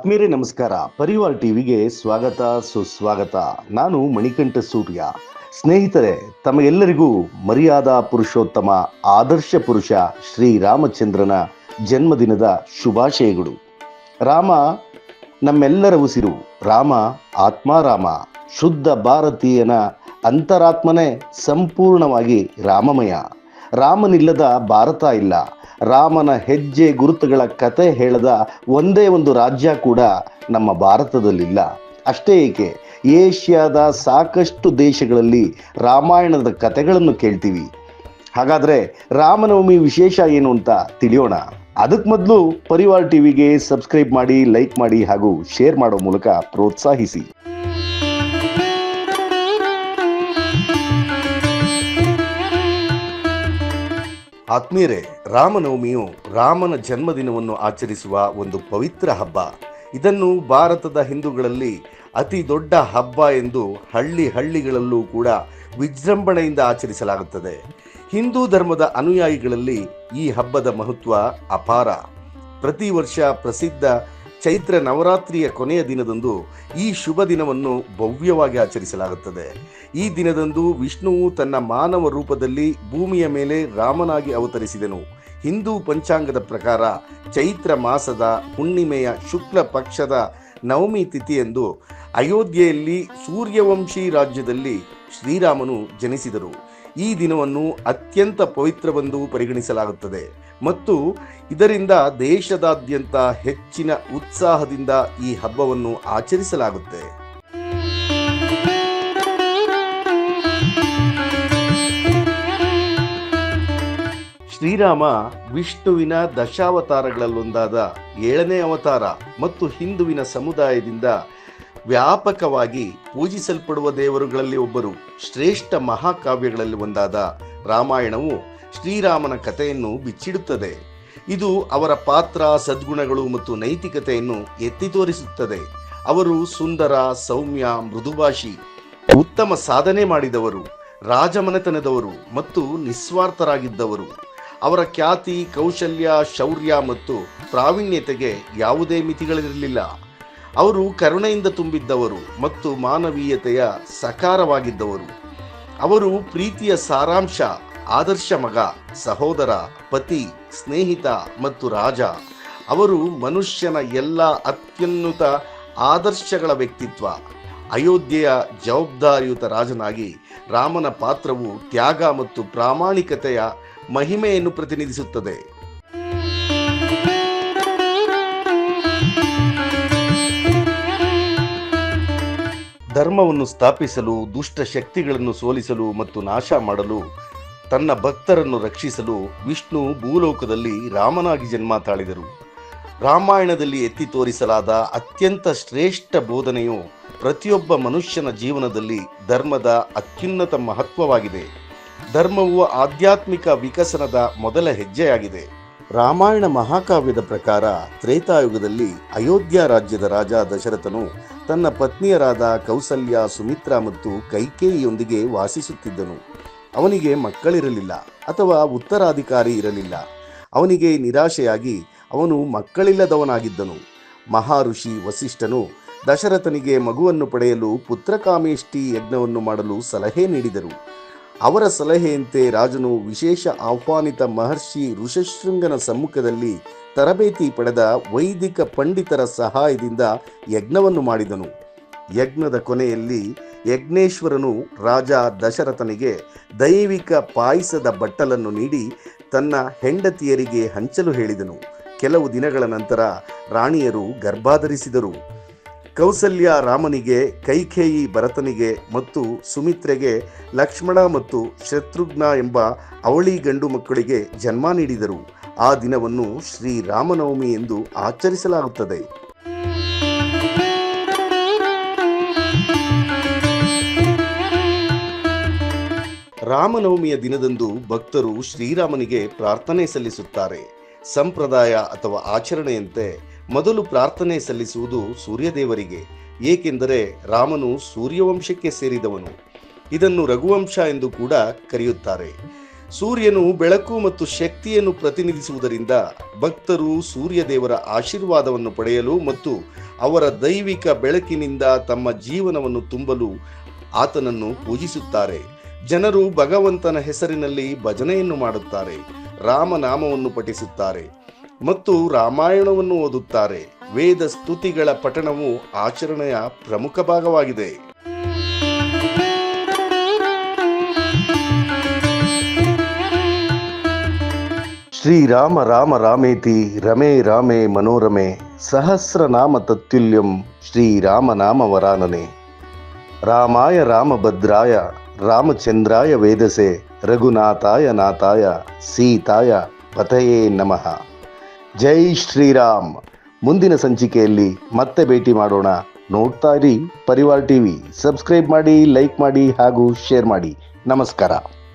ಆತ್ಮೀಯರೇ ನಮಸ್ಕಾರ. ಪರಿವಾರ್ ಟಿವಿಗೆ ಸ್ವಾಗತ ಸುಸ್ವಾಗತ. ನಾನು ಮಣಿಕಂಠ ಸೂರ್ಯ. ಸ್ನೇಹಿತರೆ, ತಮಗೆಲ್ಲರಿಗೂ ಮರ್ಯಾದಾ ಪುರುಷೋತ್ತಮ ಆದರ್ಶ ಪುರುಷ ಶ್ರೀರಾಮಚಂದ್ರನ ಜನ್ಮದಿನದ ಶುಭಾಶಯಗಳು. ರಾಮ ನಮ್ಮೆಲ್ಲರ ಉಸಿರು. ರಾಮ ಆತ್ಮಾರಾಮ. ಶುದ್ಧ ಭಾರತೀಯನ ಅಂತರಾತ್ಮನೇ ಸಂಪೂರ್ಣವಾಗಿ ರಾಮಮಯ. ರಾಮನಿಲ್ಲದ ಭಾರತ ಇಲ್ಲ. ರಾಮನ ಹೆಜ್ಜೆ ಗುರುತುಗಳ ಕತೆ ಹೇಳದ ಒಂದೇ ಒಂದು ರಾಜ್ಯ ಕೂಡ ನಮ್ಮ ಭಾರತದಲ್ಲಿಲ್ಲ. ಅಷ್ಟೇ ಏಕೆ, ಏಷ್ಯಾದ ಸಾಕಷ್ಟು ದೇಶಗಳಲ್ಲಿ ರಾಮಾಯಣದ ಕತೆಗಳನ್ನು ಕೇಳ್ತೀವಿ. ಹಾಗಾದರೆ ರಾಮನವಮಿ ವಿಶೇಷ ಏನು ಅಂತ ತಿಳಿಯೋಣ. ಅದಕ್ಕೆ ಮೊದಲು ಪರಿವಾರ್ ಟಿವಿಗೆ ಸಬ್ಸ್ಕ್ರೈಬ್ ಮಾಡಿ, ಲೈಕ್ ಮಾಡಿ ಹಾಗೂ ಶೇರ್ ಮಾಡೋ ಮೂಲಕ ಪ್ರೋತ್ಸಾಹಿಸಿ. ಆತ್ಮೀಯರೇ, ರಾಮನವಮಿಯು ರಾಮನ ಜನ್ಮದಿನವನ್ನು ಆಚರಿಸುವ ಒಂದು ಪವಿತ್ರ ಹಬ್ಬ. ಇದನ್ನು ಭಾರತದ ಹಿಂದೂಗಳಲ್ಲಿ ಅತಿ ದೊಡ್ಡ ಹಬ್ಬ ಎಂದು ಹಳ್ಳಿಗಳಲ್ಲೂ ಕೂಡ ವಿಜೃಂಭಣೆಯಿಂದ ಆಚರಿಸಲಾಗುತ್ತದೆ. ಹಿಂದೂ ಧರ್ಮದ ಅನುಯಾಯಿಗಳಲ್ಲಿ ಈ ಹಬ್ಬದ ಮಹತ್ವ ಅಪಾರ. ಪ್ರತಿ ವರ್ಷ ಪ್ರಸಿದ್ಧ ಚೈತ್ರ ನವರಾತ್ರಿಯ ಕೊನೆಯ ದಿನದಂದು ಈ ಶುಭ ದಿನವನ್ನು ಭವ್ಯವಾಗಿ ಆಚರಿಸಲಾಗುತ್ತದೆ. ಈ ದಿನದಂದು ವಿಷ್ಣುವು ತನ್ನ ಮಾನವ ರೂಪದಲ್ಲಿ ಭೂಮಿಯ ಮೇಲೆ ರಾಮನಾಗಿ ಅವತರಿಸಿದನು. ಹಿಂದೂ ಪಂಚಾಂಗದ ಪ್ರಕಾರ ಚೈತ್ರ ಮಾಸದ ಹುಣ್ಣಿಮೆಯ ಶುಕ್ಲ ಪಕ್ಷದ ನವಮಿ ತಿಥಿಯಂದು ಅಯೋಧ್ಯೆಯಲ್ಲಿ ಸೂರ್ಯವಂಶಿ ರಾಜ್ಯದಲ್ಲಿ ಶ್ರೀರಾಮನು ಜನಿಸಿದರು. ಈ ದಿನವನ್ನು ಅತ್ಯಂತ ಪವಿತ್ರವೆಂದು ಪರಿಗಣಿಸಲಾಗುತ್ತದೆ ಮತ್ತು ಇದರಿಂದ ದೇಶದಾದ್ಯಂತ ಹೆಚ್ಚಿನ ಉತ್ಸಾಹದಿಂದ ಈ ಹಬ್ಬವನ್ನು ಆಚರಿಸಲಾಗುತ್ತೆ. ಶ್ರೀರಾಮ ವಿಷ್ಣುವಿನ ದಶಾವತಾರಗಳಲ್ಲೊಂದಾದ 7ನೇ ಅವತಾರ ಮತ್ತು ಹಿಂದುವಿನ ಸಮುದಾಯದಿಂದ ವ್ಯಾಪಕವಾಗಿ ಪೂಜಿಸಲ್ಪಡುವ ದೇವರುಗಳಲ್ಲಿ ಒಬ್ಬರು. ಶ್ರೇಷ್ಠ ಮಹಾಕಾವ್ಯಗಳಲ್ಲಿ ಒಂದಾದ ರಾಮಾಯಣವು ಶ್ರೀರಾಮನ ಕಥೆಯನ್ನು ಬಿಚ್ಚಿಡುತ್ತದೆ. ಇದು ಅವರ ಪಾತ್ರ, ಸದ್ಗುಣಗಳು ಮತ್ತು ನೈತಿಕತೆಯನ್ನು ಎತ್ತಿ ತೋರಿಸುತ್ತದೆ. ಅವರು ಸುಂದರ, ಸೌಮ್ಯ, ಮೃದುಭಾಷಿ, ಉತ್ತಮ ಸಾಧನೆ ಮಾಡಿದವರು, ರಾಜಮನೆತನದವರು ಮತ್ತು ನಿಸ್ವಾರ್ಥರಾಗಿದ್ದವರು. ಅವರ ಖ್ಯಾತಿ, ಕೌಶಲ್ಯ, ಶೌರ್ಯ ಮತ್ತು ಪ್ರಾವೀಣ್ಯತೆಗೆ ಯಾವುದೇ ಮಿತಿಗಳಿರಲಿಲ್ಲ. ಅವರು ಕರುಣೆಯಿಂದ ತುಂಬಿದ್ದವರು ಮತ್ತು ಮಾನವೀಯತೆಯ ಸಕಾರವಾಗಿದ್ದವರು. ಅವರು ಪ್ರೀತಿಯ ಸಾರಾಂಶ, ಆದರ್ಶ ಮಗ, ಸಹೋದರ, ಪತಿ, ಸ್ನೇಹಿತ ಮತ್ತು ರಾಜ. ಅವರು ಮನುಷ್ಯನ ಎಲ್ಲ ಅತ್ಯುನ್ನತ ಆದರ್ಶಗಳ ವ್ಯಕ್ತಿತ್ವ. ಅಯೋಧ್ಯೆಯ ಜವಾಬ್ದಾರಿಯುತ ರಾಜನಾಗಿ ರಾಮನ ಪಾತ್ರವು ತ್ಯಾಗ ಮತ್ತು ಪ್ರಾಮಾಣಿಕತೆಯ ಮಹಿಮೆಯನ್ನು ಪ್ರತಿನಿಧಿಸುತ್ತದೆ. ಧರ್ಮವನ್ನು ಸ್ಥಾಪಿಸಲು, ದುಷ್ಟ ಶಕ್ತಿಗಳನ್ನು ಸೋಲಿಸಲು ಮತ್ತು ನಾಶ ಮಾಡಲು, ತನ್ನ ಭಕ್ತರನ್ನು ರಕ್ಷಿಸಲು ವಿಷ್ಣು ಭೂಲೋಕದಲ್ಲಿ ರಾಮನಾಗಿ ಜನ್ಮ ತಾಳಿದರು. ರಾಮಾಯಣದಲ್ಲಿ ಎತ್ತಿ ತೋರಿಸಲಾದ ಅತ್ಯಂತ ಶ್ರೇಷ್ಠ ಬೋಧನೆಯು ಪ್ರತಿಯೊಬ್ಬ ಮನುಷ್ಯನ ಜೀವನದಲ್ಲಿ ಧರ್ಮದ ಅತ್ಯುನ್ನತ ಮಹತ್ವವಾಗಿದೆ. ಧರ್ಮವು ಆಧ್ಯಾತ್ಮಿಕ ವಿಕಸನದ ಮೊದಲ ಹೆಜ್ಜೆಯಾಗಿದೆ. ರಾಮಾಯಣ ಮಹಾಕಾವ್ಯದ ಪ್ರಕಾರ ತ್ರೇತಾಯುಗದಲ್ಲಿ ಅಯೋಧ್ಯ ರಾಜ್ಯದ ರಾಜ ದಶರಥನು ತನ್ನ ಪತ್ನಿಯರಾದ ಕೌಸಲ್ಯ, ಸುಮಿತ್ರಾ ಮತ್ತು ಕೈಕೇಯಿಯೊಂದಿಗೆ ವಾಸಿಸುತ್ತಿದ್ದನು. ಅವನಿಗೆ ಮಕ್ಕಳಿರಲಿಲ್ಲ ಅಥವಾ ಉತ್ತರಾಧಿಕಾರಿ ಇರಲಿಲ್ಲ. ಅವನಿಗೆ ನಿರಾಶೆಯಾಗಿ ಅವನು ಮಕ್ಕಳಿಲ್ಲದವನಾಗಿದ್ದನು. ಮಹಾಋಷಿ ವಸಿಷ್ಠನು ದಶರಥನಿಗೆ ಮಗುವನ್ನು ಪಡೆಯಲು ಪುತ್ರಕಾಮೇಷ್ಟಿ ಯಜ್ಞವನ್ನು ಮಾಡಲು ಸಲಹೆ ನೀಡಿದರು. ಅವರ ಸಲಹೆಯಂತೆ ರಾಜನು ವಿಶೇಷ ಆಹ್ವಾನಿತ ಮಹರ್ಷಿ ಋಷಶೃಂಗನ ಸಮ್ಮುಖದಲ್ಲಿ ತರಬೇತಿ ಪಡೆದ ವೈದಿಕ ಪಂಡಿತರ ಸಹಾಯದಿಂದ ಯಜ್ಞವನ್ನು ಮಾಡಿದನು. ಯಜ್ಞದ ಕೊನೆಯಲ್ಲಿ ಯಜ್ಞೇಶ್ವರನು ರಾಜ ದಶರಥನಿಗೆ ದೈವಿಕ ಪಾಯಸದ ಬಟ್ಟಲನ್ನು ನೀಡಿ ತನ್ನ ಹೆಂಡತಿಯರಿಗೆ ಹಂಚಲು ಹೇಳಿದನು. ಕೆಲವು ದಿನಗಳ ನಂತರ ರಾಣಿಯರು ಗರ್ಭಧರಿಸಿದರು. ಕೌಸಲ್ಯ ರಾಮನಿಗೆ, ಕೈಕೇಯಿ ಭರತನಿಗೆ ಮತ್ತು ಸುಮಿತ್ರೆಗೆ ಲಕ್ಷ್ಮಣ ಮತ್ತು ಶತ್ರುಘ್ನ ಎಂಬ ಅವಳಿ ಗಂಡು ಮಕ್ಕಳಿಗೆ ಜನ್ಮ ನೀಡಿದರು. ಆ ದಿನವನ್ನು ಶ್ರೀರಾಮನವಮಿ ಎಂದು ಆಚರಿಸಲಾಗುತ್ತದೆ. ರಾಮನವಮಿಯ ದಿನದಂದು ಭಕ್ತರು ಶ್ರೀರಾಮನಿಗೆ ಪ್ರಾರ್ಥನೆ ಸಲ್ಲಿಸುತ್ತಾರೆ. ಸಂಪ್ರದಾಯ ಅಥವಾ ಆಚರಣೆಯಂತೆ ಮೊದಲು ಪ್ರಾರ್ಥನೆ ಸಲ್ಲಿಸುವುದು ಸೂರ್ಯದೇವರಿಗೆ, ಏಕೆಂದರೆ ರಾಮನು ಸೂರ್ಯವಂಶಕ್ಕೆ ಸೇರಿದವನು. ಇದನ್ನು ರಘುವಂಶ ಎಂದು ಕೂಡ ಕರೆಯುತ್ತಾರೆ. ಸೂರ್ಯನು ಬೆಳಕು ಮತ್ತು ಶಕ್ತಿಯನ್ನು ಪ್ರತಿನಿಧಿಸುವುದರಿಂದ ಭಕ್ತರು ಸೂರ್ಯ ದೇವರ ಆಶೀರ್ವಾದವನ್ನು ಪಡೆಯಲು ಮತ್ತು ಅವರ ದೈವಿಕ ಬೆಳಕಿನಿಂದ ತಮ್ಮ ಜೀವನವನ್ನು ತುಂಬಲು ಆತನನ್ನು ಪೂಜಿಸುತ್ತಾರೆ. ಜನರು ಭಗವಂತನ ಹೆಸರಿನಲ್ಲಿ ಭಜನೆಯನ್ನು ಮಾಡುತ್ತಾರೆ, ರಾಮನಾಮವನ್ನು ಪಠಿಸುತ್ತಾರೆ ಮತ್ತು ರಾಮಾಯಣವನ್ನು ಓದುತ್ತಾರೆ. ವೇದ ಸ್ತುತಿಗಳ ಪಠಣವು ಆಚರಣೆಯ ಪ್ರಮುಖ ಭಾಗವಾಗಿದೆ. ಶ್ರೀರಾಮ ರಾಮ ರಾಮೇತಿ ರಮೇ ರಾಮೇ ಮನೋರಮೆ ಸಹಸ್ರನಾಮ ತತ್ಯುಲ್ಯಂ ಶ್ರೀರಾಮನಾಮ ವರಾನನೆ. ರಾಮಾಯ ರಾಮಭದ್ರಾಯ ರಾಮಚಂದ್ರಾಯ ವೇದಸೆ ರಘುನಾಥಾಯ ನಾಥಾಯ ಸೀತಾಯ ಪತಯೇ ನಮಃ. ಜೈ ಶ್ರೀರಾಮ್. ಮುಂದಿನ ಸಂಚಿಕೆಯಲ್ಲಿ ಮತ್ತೆ ಭೇಟಿ ಮಾಡೋಣ. ನೋಡ್ತಾ ಇರಿ ಪರಿವಾರ್ ಟಿವಿ. ಸಬ್ಸ್ಕ್ರೈಬ್ ಮಾಡಿ, ಲೈಕ್ ಮಾಡಿ ಹಾಗೂ ಶೇರ್ ಮಾಡಿ. ನಮಸ್ಕಾರ.